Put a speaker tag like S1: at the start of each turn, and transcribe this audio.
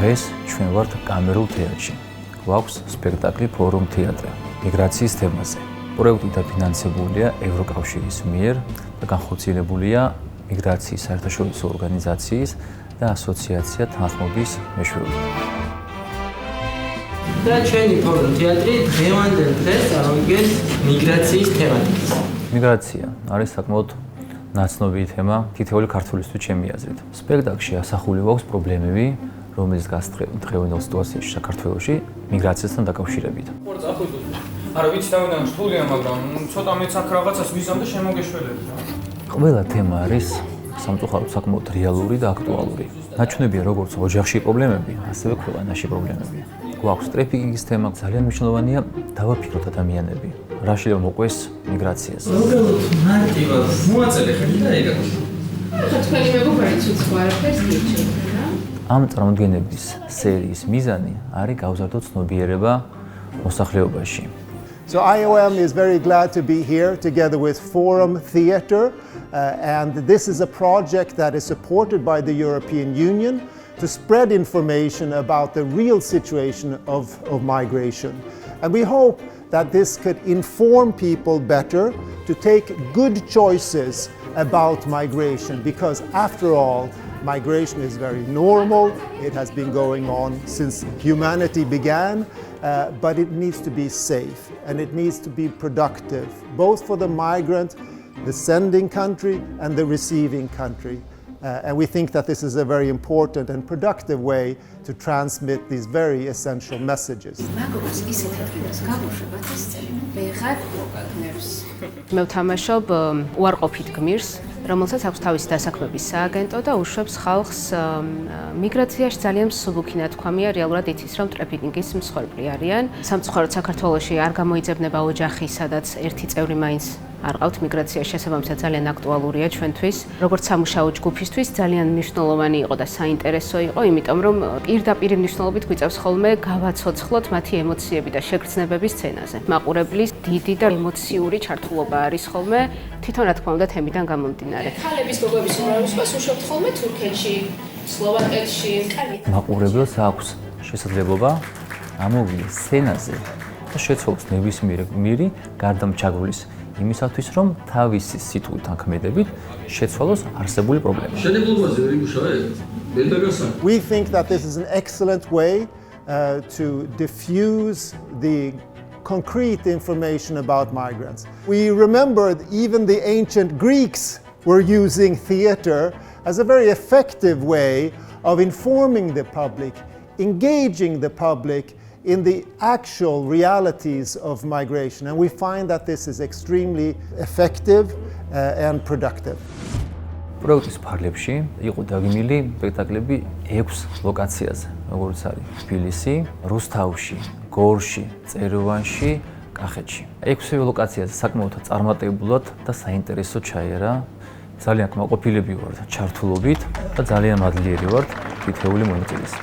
S1: დღეს ჩვენ ვართ კამერულ თეატრში. გვაქვს სპექტაკლი ფორუმ თეატრე მიგრაციის თემაზე. პროექტი დაფინანსებულია ევროკავშირის მიერ და განხორციელებულია მიგრაციის საერთაშორისო ორგანიზაციის და ასოციაცია თანხმობის მეშვეობით.
S2: და ჩვენი ფორუმ თეატრი დღევანდელ დღეს წარუდგენს მიგრაციის თემატიკას.
S1: მიგრაცია არის საკმაოდ ნაცნობი თემა თითოეული ქართველისთვის ჩემი აზრით. სპექტაკლში ასახული გვაქვს პრობლემები, რომელიც დღევანდელ სიტუაციაში საქართველოში მიგრაციასთან დაკავშირებით.
S3: არა ვიცი დავიდან რთულია, მაგრამ ცოტა მეც აქ რაღაცას ვიზამ და შემოგეშველები რა.
S1: ყველა თემა არის სამწუხაროდ საკმაოდ რეალური და აქტუალური. ნაჩვენებია როგორც ოჯახში პრობლემები, ასევე ქვეყანაში პრობლემები. გვაქვს ტრაფიკინგის თემა, ძალიან მნიშვნელოვანია დავაფიქროთ ადამიანები. რა შეიძლება მოყვეს მიგრაციას.
S2: უბრალოდ მარტივად მოაწელე ხელი და ეგა.
S4: ხა თქვენი მეგობრებიც უცხო არაფერს გიჩვენებენ რა.
S1: ამ წარმოდგენების სერიის მიზანი არის გავზარდოთ ცნობიერება მოსახლეობაში.
S5: So IOM is very glad to be here together with Forum Theatre, and this is a project that is supported by the European Union to spread information about the real situation of migration. And we hope that this could inform people better to take good choices about migration, because after all, migration is very normal. It has been going on since humanity began, but it needs to be safe and it needs to be productive, both for the migrant, the sending country and the receiving country. And we think that this is a very important and productive way to transmit these very essential messages.
S6: მე ვთამაშობ უარყოფით გმირს, რომელსაც აქვს თავისი დასაქმების სააგენტო და უშვებს ხალხს მიგრაციაში ძალიან მსუბუქი ნათქვამია, რეალურად იცის, რომ ტრაფიკინგის მსხვერპლი არიან. სამწუხაროდ საქართველოში არ გამოიძებნება ოჯახი, სადაც ერთი წევრი მაინც არ ყავთ მიგრაციაში, შესაბამისად ძალიან აქტუალურია ჩვენთვის. როგორც სამუშაო ჯგუფისთვის ძალიან მნიშვნელოვანი იყო და საინტერესო იყო, იმიტომ რომ პირდაპირ მნიშვნელობით გვიწევს ხოლმე გავაცოცხლოთ მათი ემოციები და შეგრძნებების სცენაზე. მაყურებლის დიდი და ემოციური ჩართულობა არის ხოლმე, თვითონ რა თქმა უნდა თემიდან გამომდინარე.
S4: ხალების გოგოების უმრავლესობას ვასუშვებთ ხოლმე თურქეთში, სლოვაკეთში, კარგი.
S1: მაყურებელს აქვს შესაძლებლობა ამოგვიდეს სცენაზე და შეცვალოს ნებისმიერი გმირი გარდამჩაგვრლის იმისათვის, რომ თავისი სიტყვით ან ქმედებით შეცვალოს არსებული პრობლემა.
S5: We think that this is an excellent way to diffuse the concrete information about migrants. We remember even the ancient Greeks were using theater as a very effective way of informing the public, engaging the public in the actual realities of migration, and we find that this is extremely effective and productive.
S1: პროექტის ფარგლებში იყო დაგმილი სპექტაკლები 6 ლოკაციაზე, როგორც არის თბილისი, რუსთავში, გორში, წეროვანში, კახეთში. 6 ლოკაციაზე საკმაოდ წარმატებულად და საინტერესო ჩაერა. ძალიან კმაყოფილები ვართ ჩართულობით და ძალიან მადლიერი ვართ თითოეული მონაწილეს.